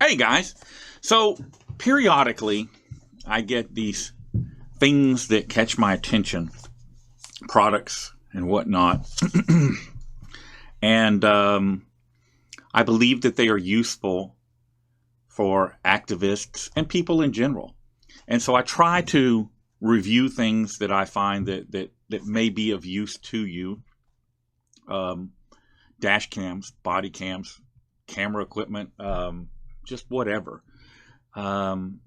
Hey guys, so periodically I get these things that catch my attention, products and whatnot, and I believe that they are useful for activists and people in general. And so I try to review things that I find that may be of use to you. Dash cams, body cams, camera equipment, just whatever. And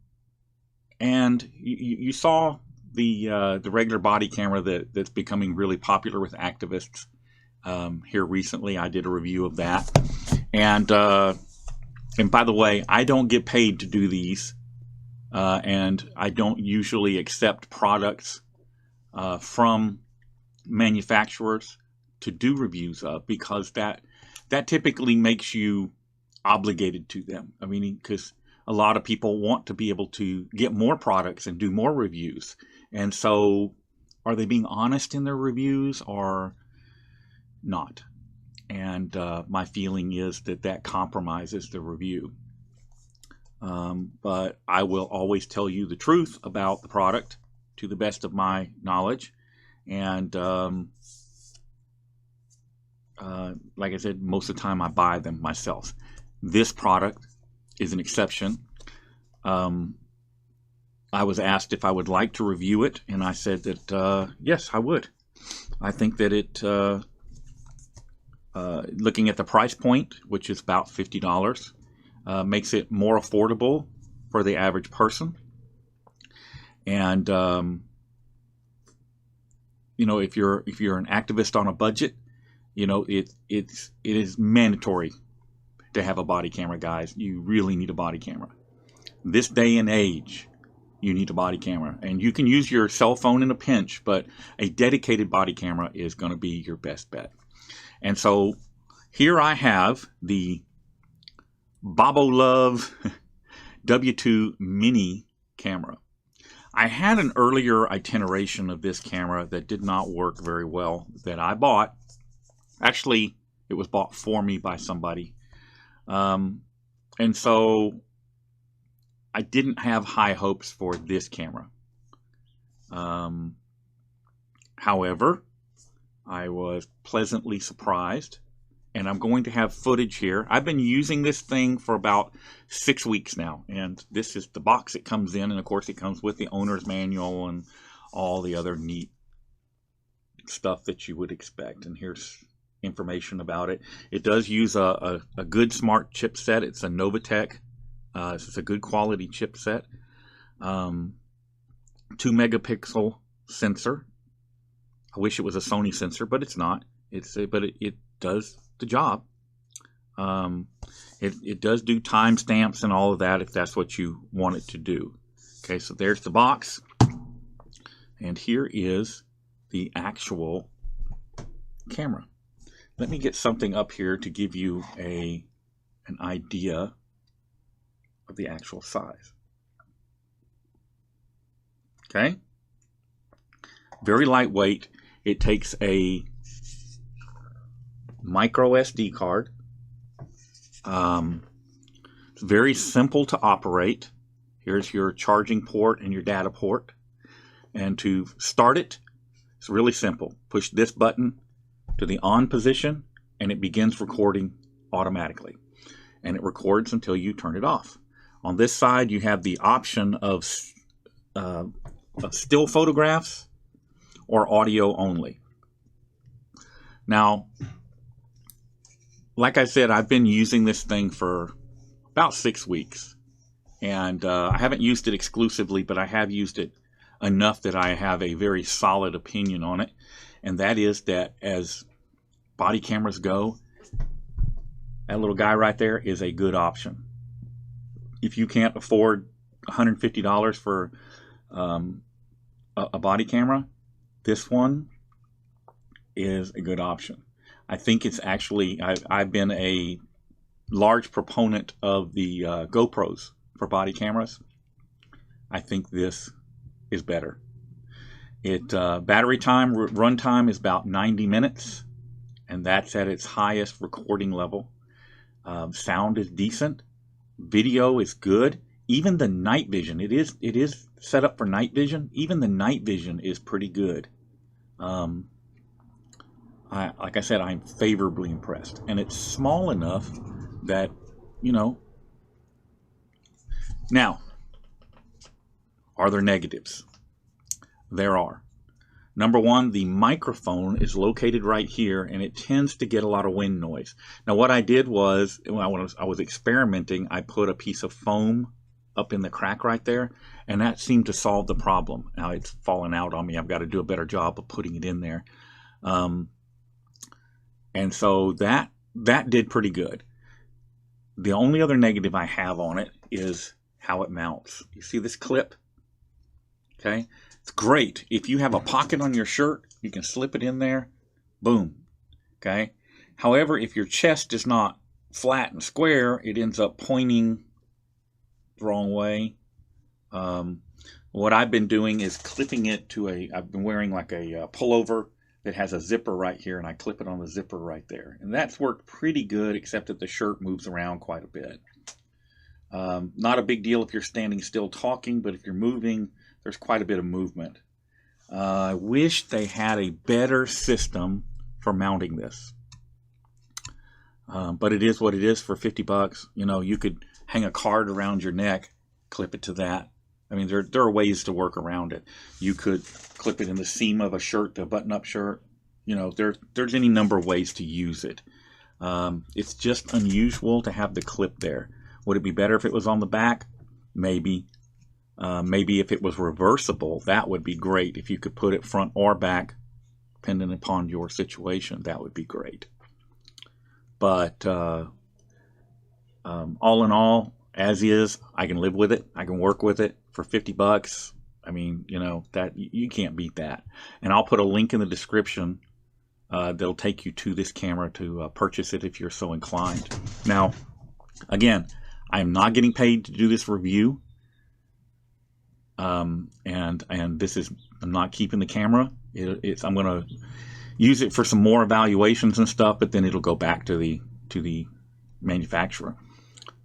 you saw the regular body camera that's becoming really popular with activists here recently. I did a review of that. And by the way, I don't get paid to do these. And I don't usually accept products from manufacturers to do reviews of, because that typically makes you obligated to them. I mean, because a lot of people want to be able to get more products and do more reviews. And so are they being honest in their reviews or not? And my feeling is that compromises the review. But I will always tell you the truth about the product to the best of my knowledge. And like I said, most of the time I buy them myself. This product is an exception. I was asked if I would like to review it, and I said that yes, I would. I think that it, looking at the price point, which is about $50, makes it more affordable for the average person. And you know, if you're an activist on a budget, you know, it is mandatory to have a body camera, guys. You really need a body camera. This day and age, you need a body camera. And you can use your cell phone in a pinch, but a dedicated body camera is going to be your best bet. And so here I have the Boblov W2 mini camera. I had an earlier itineration of this camera that did not work very well that I bought. Actually, it was bought for me by somebody. And so I didn't have high hopes for this camera. However, I was pleasantly surprised, and I'm going to have footage here. I've been using this thing for about 6 weeks now, and this is the box it comes in, and of course it comes with the owner's manual and all the other neat stuff that you would expect. And here's information about it. It does use a good smart chipset. It's a Novatech. It's a good quality chipset. 2 megapixel sensor. I wish it was a Sony sensor, but it's not. But it does the job. It does do timestamps and all of that if that's what you want it to do. Okay, so there's the box, and here is the actual camera. Let me get something up here to give you an idea of the actual size. Okay, very lightweight. It takes a micro SD card. It's very simple to operate. Here's your charging port and your data port. And to start it, it's really simple. Push this button to the on position, and it begins recording automatically. And it records until you turn it off. On this side, you have the option of still photographs or audio only. Now, like I said, I've been using this thing for about 6 weeks. And I haven't used it exclusively, but I have used it enough that I have a very solid opinion on it. And that is that as body cameras go, that little guy right there is a good option. If you can't afford $150 for a body camera, this one is a good option. I think it's actually, I've been a large proponent of the GoPros for body cameras. I think this is better. Battery time, run time is about 90 minutes, and that's at its highest recording level. Sound is decent. Video is good. Even the night vision, it is set up for night vision. Even the night vision is pretty good. Like I said, I'm favorably impressed, and it's small enough that, you know. Now, are there negatives? There are. Number one, the microphone is located right here, and it tends to get a lot of wind noise. Now, what I did was, when I was experimenting, I put a piece of foam up in the crack right there, and that seemed to solve the problem. Now, it's fallen out on me. I've got to do a better job of putting it in there. And so that did pretty good. The only other negative I have on it is how it mounts. You see this clip? Okay. It's great. If you have a pocket on your shirt, you can slip it in there. Boom. Okay. However, if your chest is not flat and square, it ends up pointing the wrong way. What I've been doing is clipping it to I've been wearing like a pullover that has a zipper right here, and I clip it on the zipper right there. And that's worked pretty good, except that the shirt moves around quite a bit. Not a big deal if you're standing still talking, but if you're moving, there's quite a bit of movement. I wish they had a better system for mounting this. But it is what it is for 50 bucks. You know, you could hang a card around your neck, clip it to that. I mean, there are ways to work around it. You could clip it in the seam of a shirt, the button-up shirt. You know, there's any number of ways to use it. It's just unusual to have the clip there. Would it be better if it was on the back? Maybe. Maybe if it was reversible, that would be great. If you could put it front or back, depending upon your situation, that would be great. But all in all, as is, I can live with it. I can work with it for 50 bucks. I mean, you know, that you can't beat that. And I'll put a link in the description that'll take you to this camera to purchase it if you're so inclined. Now, again, I am not getting paid to do this review. And this is, I'm not keeping the camera. I'm going to use it for some more evaluations and stuff, but then it'll go back to the manufacturer.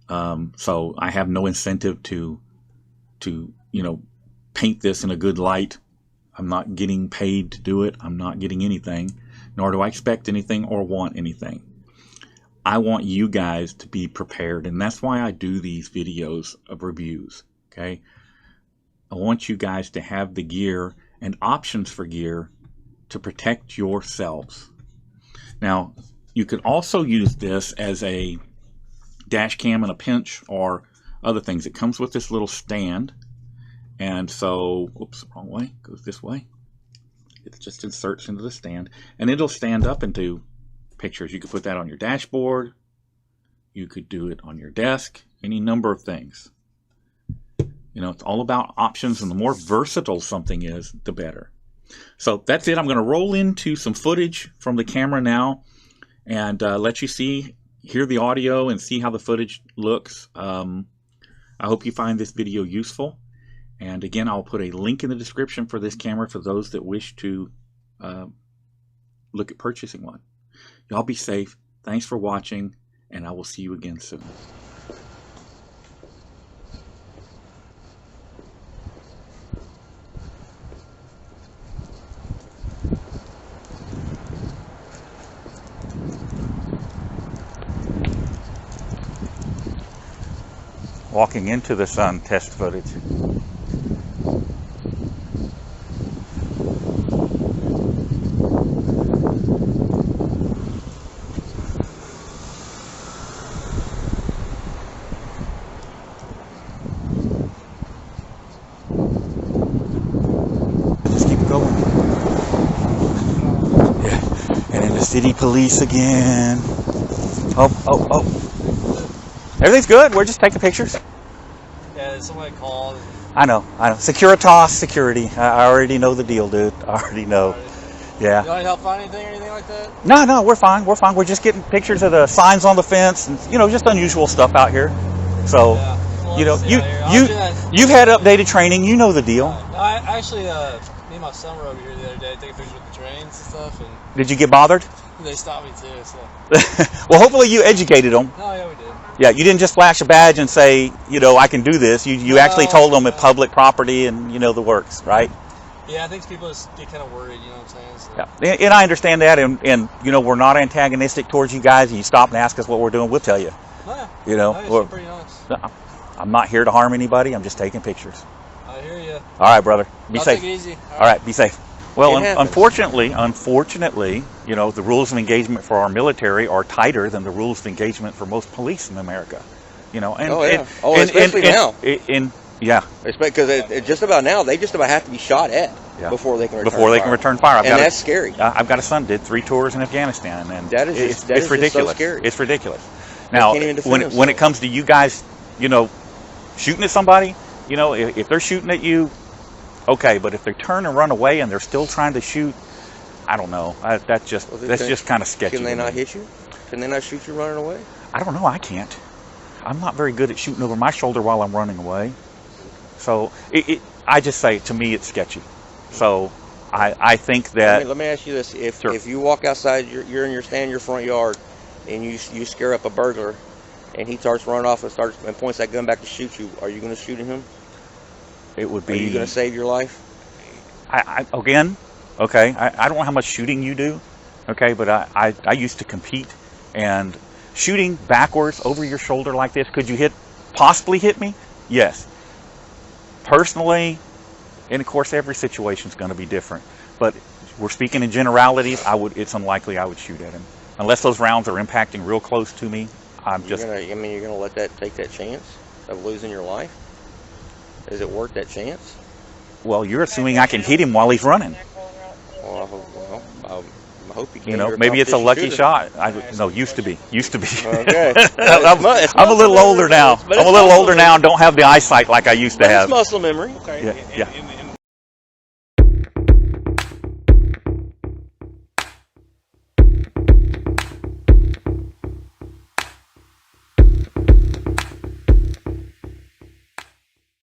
So I have no incentive to you know, paint this in a good light. I'm not getting paid to do it. I'm not getting anything, nor do I expect anything or want anything. I want you guys to be prepared, and that's why I do these videos of reviews. Okay. I want you guys to have the gear and options for gear to protect yourselves. Now, you could also use this as a dash cam in a pinch or other things. It comes with this little stand. And so, oops, wrong way, goes this way. It just inserts into the stand, and it'll stand up into pictures. You could put that on your dashboard. You could do it on your desk, any number of things. You know, it's all about options, and the more versatile something is, the better. So that's it. I'm going to roll into some footage from the camera now and let you hear the audio and see how the footage looks. I hope you find this video useful. And again, I'll put a link in the description for this camera for those that wish to look at purchasing one. Y'all be safe. Thanks for watching, and I will see you again soon. Walking into the sun test footage. Just keep going. Yeah. And then the city police again. Oh. Everything's good. We're just taking pictures. Yeah, somebody called. I know. Securitas security. I already know the deal, dude. I already know. Yeah. You want help find anything or anything like that? No, we're fine. We're fine. We're just getting pictures of the signs on the fence and, you know, just unusual stuff out here. So, yeah. Well, you know, you've had updated training. You know the deal. I actually, me and my son were over here the other day taking pictures with the trains and stuff. And Did you get bothered? they stopped me too. So. Well, hopefully you educated them. Oh, yeah, we did. Yeah, you didn't just flash a badge and say, you know, I can do this. You actually told them it's public property and, you know, the works, right? Yeah, I think people just get kind of worried, you know what I'm saying? So. Yeah, and I understand that, and you know, we're not antagonistic towards you guys. And you stop and ask us what we're doing, we'll tell you. Oh, yeah. You know, Nice, pretty nice. I'm not here to harm anybody. I'm just taking pictures. I hear you. All right, brother. Be safe. Take it easy. All right, be safe. Well, It unfortunately, you know, the rules of engagement for our military are tighter than the rules of engagement for most police in America. You know, and especially now. Yeah. Because just about now, they just about have to be shot at before they can return fire. That's scary. I've got a son did 3 tours in Afghanistan, and that is it's ridiculous. So scary. It's ridiculous. Now, when it comes to you guys, you know, shooting at somebody, you know, if they're shooting at you, okay, but if they turn and run away and they're still trying to shoot, I don't know. That's just kind of sketchy. Can they not hit you? Can they not shoot you running away? I don't know. I can't. I'm not very good at shooting over my shoulder while I'm running away. So I just say, to me, it's sketchy. So I think that. Let me ask you this: if you walk outside, you're in your front yard, and you scare up a burglar, and he starts running off and points that gun back to shoot you, are you going to shoot at him? It would be. Are you going to save your life? Again, okay. I don't know how much shooting you do, okay, but I used to compete, and shooting backwards over your shoulder like this, could you possibly hit me? Yes. Personally, and of course every situation is going to be different, but we're speaking in generalities. It's unlikely I would shoot at him unless those rounds are impacting real close to me. You're gonna take that chance of losing your life? Is it worth that chance? Well, you're assuming I can hit him while he's running. Well, I hope you can. You know, maybe it's a lucky shot. Used to be. Okay. I'm a little older now. I'm a little older now and don't have the eyesight like I used to have. It's muscle memory. Okay. Yeah. In